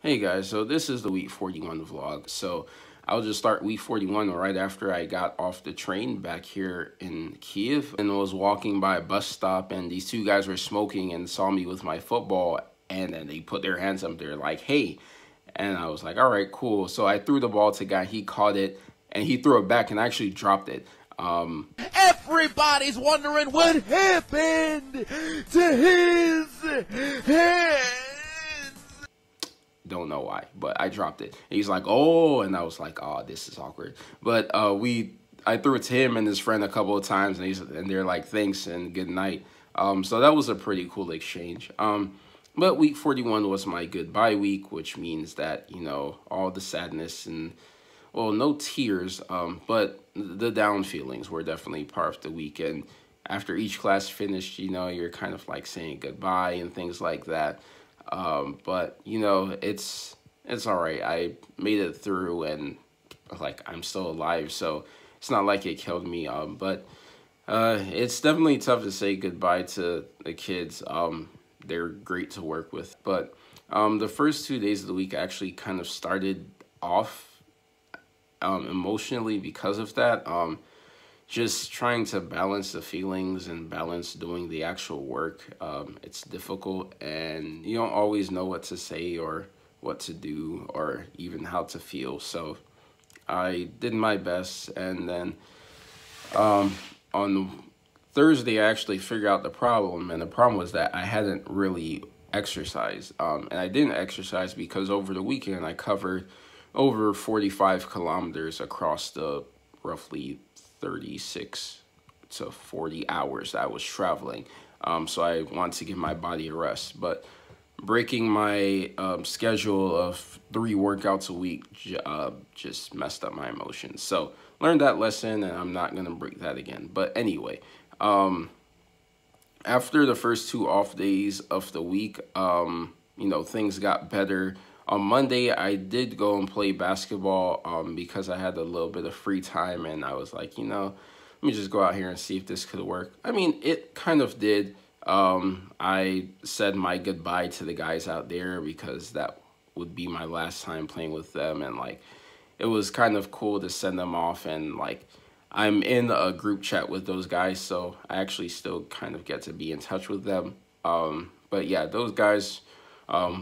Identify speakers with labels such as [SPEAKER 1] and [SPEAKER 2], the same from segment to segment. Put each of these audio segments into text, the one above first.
[SPEAKER 1] Hey guys, so this is the week 41 vlog. So I'll just start week 41 right after I got off the train back here in Kiev and was walking by a bus stop, and these two guys were smoking and saw me with my football, and then they put their hands up there like, hey, and I was like, all right, cool. So I threw the ball to the guy, he caught it and he threw it back and actually dropped it.
[SPEAKER 2] Everybody's wondering what happened to his head.
[SPEAKER 1] Don't know why, but I dropped it. And he's like, oh, and I was like, oh, this is awkward. But I threw it to him and his friend a couple of times, and they're like, thanks and good night. So that was a pretty cool exchange. But week 41 was my goodbye week, which means that, you know, all the sadness and, well, no tears, but the down feelings were definitely part of the week. And after each class finished, you know, you're kind of like saying goodbye and things like that. But you know, it's all right. I made it through, and like I'm still alive, so it's not like it killed me. But it's definitely tough to say goodbye to the kids. They're great to work with, but the first 2 days of the week actually kind of started off emotionally because of that. Just trying to balance the feelings and balance doing the actual work. It's difficult, and you don't always know what to say or what to do or even how to feel. So I did my best, and then on Thursday I actually figured out the problem, and the problem was that I hadn't really exercised. And I didn't exercise because over the weekend I covered over 45 kilometers across the roughly 36 to 40 hours that I was traveling. So I wanted to give my body a rest, but breaking my schedule of 3 workouts a week just messed up my emotions. So learned that lesson, and I'm not gonna break that again. But anyway, after the first 2 off days of the week, you know, things got better. On Monday, I did go and play basketball because I had a little bit of free time, and I was like, you know, let me just go out here and see if this could work. I mean, it kind of did. I said my goodbye to the guys out there because that would be my last time playing with them, and like, it was kind of cool to send them off, and like, I'm in a group chat with those guys, so I actually still kind of get to be in touch with them. But yeah, those guys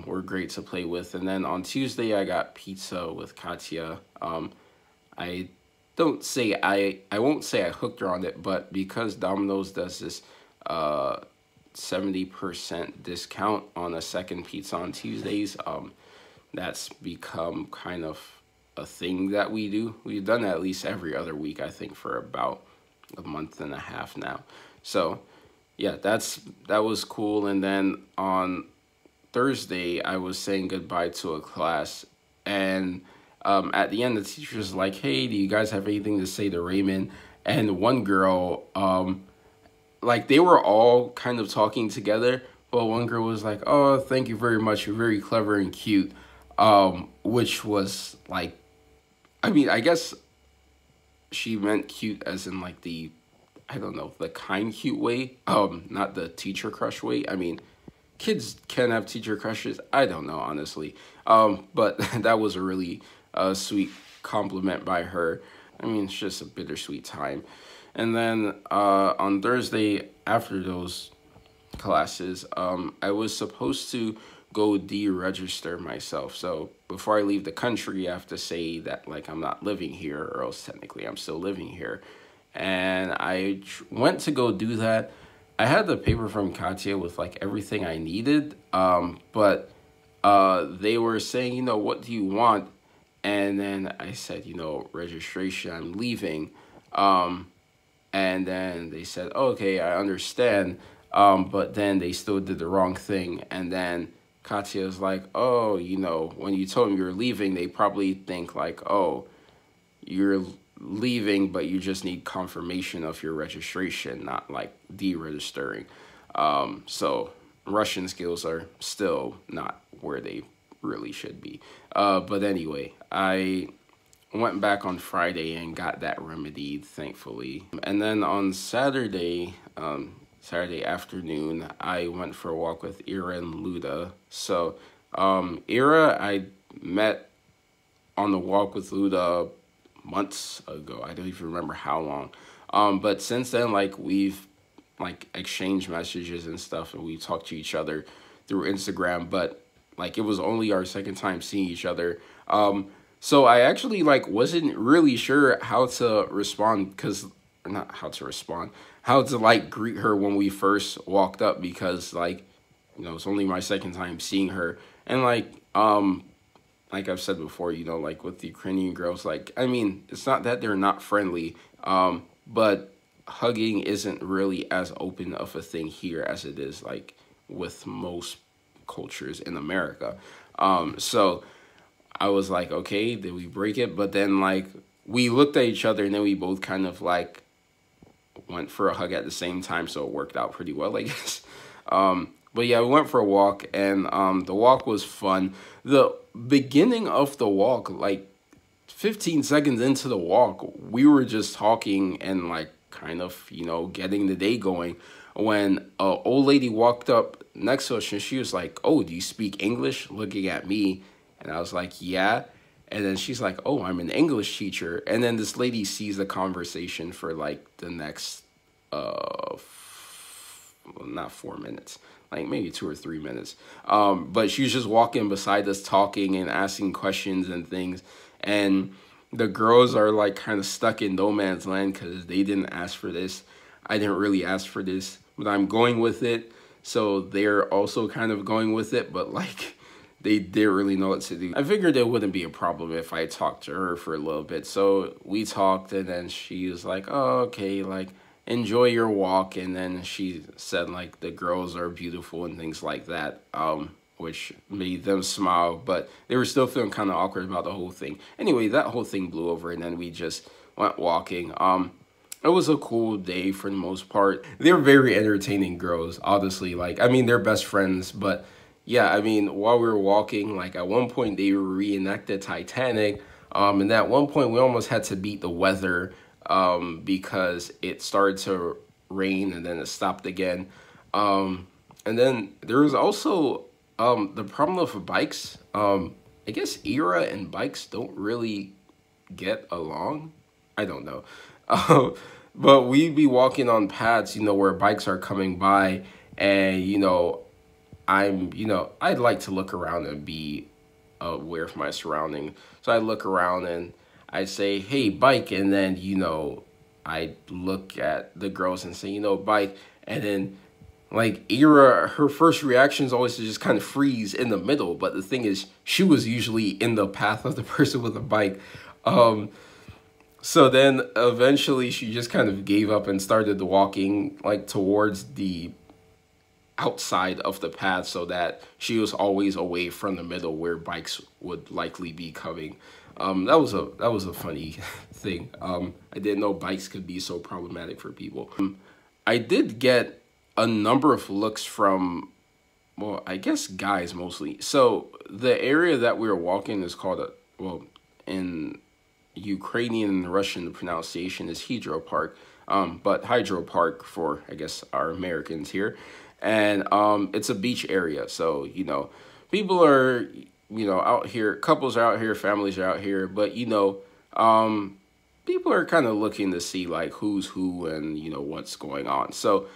[SPEAKER 1] were great to play with. And then on Tuesday, I got pizza with Katya. I won't say I hooked her on it, but because Domino's does this 70% discount on a second pizza on Tuesdays, that's become kind of a thing that we do. We've done it at least every other week, I think, for about a month and a half now. So yeah, that was cool. And then on Thursday, I was saying goodbye to a class, and at the end, the teacher was like, hey, do you guys have anything to say to Raymond? And one girl, like, they were all kind of talking together, but one girl was like, oh, thank you very much, you're very clever and cute, which was like, I mean, I guess she meant cute as in like the, I don't know, the kind cute way, not the teacher crush way. I mean, kids can have teacher crushes. I don't know, honestly. But that was a really sweet compliment by her. I mean, it's just a bittersweet time. And then on Thursday, after those classes, I was supposed to go deregister myself. So before I leave the country, I have to say that, like, I'm not living here, or else technically I'm still living here. And I went to go do that. I had the paper from Katya with like everything I needed, but they were saying, you know, what do you want? And then I said, you know, registration, I'm leaving. And then they said, okay, I understand. But then they still did the wrong thing. And then Katya was like, oh, you know, when you told them you're leaving, they probably think like, oh, you're leaving, but you just need confirmation of your registration, not like deregistering. So Russian skills are still not where they really should be. But anyway, I went back on Friday and got that remedied, thankfully. And then on Saturday, Saturday afternoon, I went for a walk with Ira and Luda. So Ira, I met on the walk with Luda months ago. I don't even remember how long. But since then, like, we've like exchanged messages and stuff, and we talked to each other through Instagram. But like, it was only our second time seeing each other. So I actually like wasn't really sure how to respond, because not how to respond, how to like greet her when we first walked up, because like, it's only my second time seeing her. And like I've said before, like with the Ukrainian girls, like, I mean, it's not that they're not friendly, but hugging isn't really as open of a thing here as it is like with most cultures in America. So I was like, okay, did we break it? But then like we looked at each other, and then we both kind of like went for a hug at the same time, so it worked out pretty well, I guess. But yeah, we went for a walk, and the walk was fun. The beginning of the walk, like 15 seconds into the walk, we were just talking and like kind of, getting the day going, when an old lady walked up next to us, and she was like, "Oh, do you speak English?" looking at me. And I was like, "Yeah." And then she's like, "Oh, I'm an English teacher." And then this lady sees the conversation for like the next, well, not 4 minutes, like maybe 2 or 3 minutes. But she was just walking beside us, talking and asking questions and things. And the girls are like kind of stuck in no man's land, because they didn't ask for this. I didn't really ask for this, but I'm going with it. So they're also kind of going with it, but like, they didn't really know what to do. I figured it wouldn't be a problem if I talked to her for a little bit. So we talked, and then she was like, "Oh, okay, like, enjoy your walk." And then she said like the girls are beautiful and things like that, which made them smile, but they were still feeling kind of awkward about the whole thing. Anyway, that whole thing blew over, and then we just went walking. It was a cool day for the most part. They're very entertaining girls, honestly. Like, I mean, they're best friends, but yeah, I mean, while we were walking, like at one point they reenacted Titanic, and at one point we almost had to beat the weather, because it started to rain and then it stopped again. And then there was also the problem of bikes. I guess Ira and bikes don't really get along. I don't know. But we'd be walking on paths, where bikes are coming by, and, I'd like to look around and be aware of my surroundings. So I look around and I say, "Hey, bike," and then, I look at the girls and say, "Bike," and then like Ira, her first reaction is always to just kind of freeze in the middle. But the thing is, she was usually in the path of the person with the bike. So then eventually she just kind of gave up and started walking like towards the outside of the path, so that she was always away from the middle where bikes would likely be coming. That was a funny thing. I didn't know bikes could be so problematic for people. I did get a number of looks from, well, I guess guys mostly. So the area that we were walking is called in Ukrainian and Russian, the pronunciation is Hydro Park, but Hydro Park for, I guess, our Americans here. And it's a beach area, so, people are, out here, couples are out here, families are out here, but, people are kind of looking to see, like, who's who and, what's going on. So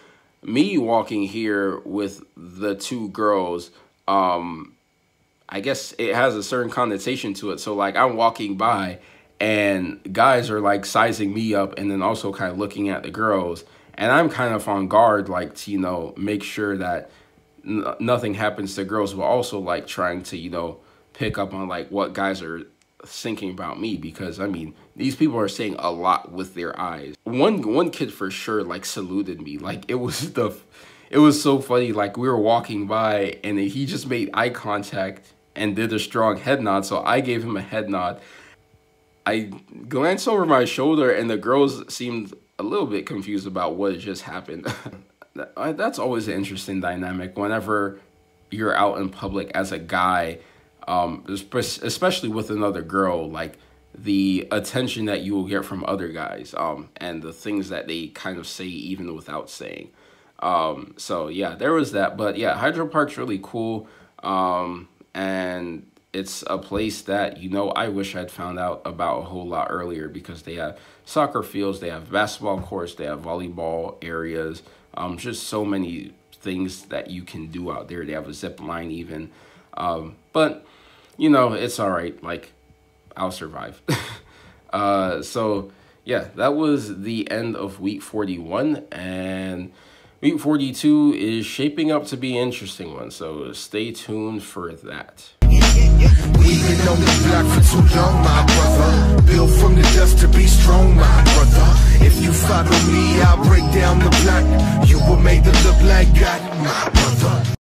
[SPEAKER 1] me walking here with the two girls, I guess it has a certain connotation to it. So, like, I'm walking by, and guys are, like, sizing me up and then also kind of looking at the girls. And I'm kind of on guard, like, to, make sure that nothing happens to girls, but also, like, trying to, pick up on, like, what guys are thinking about me. Because, I mean, these people are saying a lot with their eyes. One kid for sure, like, saluted me. Like, it was so funny. Like, we were walking by, and he just made eye contact and did a strong head nod. So I gave him a head nod. I glanced over my shoulder, and the girls seemed a little bit confused about what had just happened. That's always an interesting dynamic whenever you're out in public as a guy, especially with another girl, like the attention that you will get from other guys, and the things that they kind of say even without saying. So yeah, there was that. But yeah, Hydro Park's really cool. And and it's a place that, you know, I wish I'd found out about a whole lot earlier, because they have soccer fields, they have basketball courts, they have volleyball areas, just so many things that you can do out there. They have a zip line even, but you know, it's all right. Like, I'll survive. So yeah, that was the end of week 41, and week 42 is shaping up to be an interesting one, so stay tuned for that.
[SPEAKER 2] We've been on this block for too long, my brother. Built from the dust to be strong, my brother. If you follow me, I'll break down the block. You were made to look like God, my brother.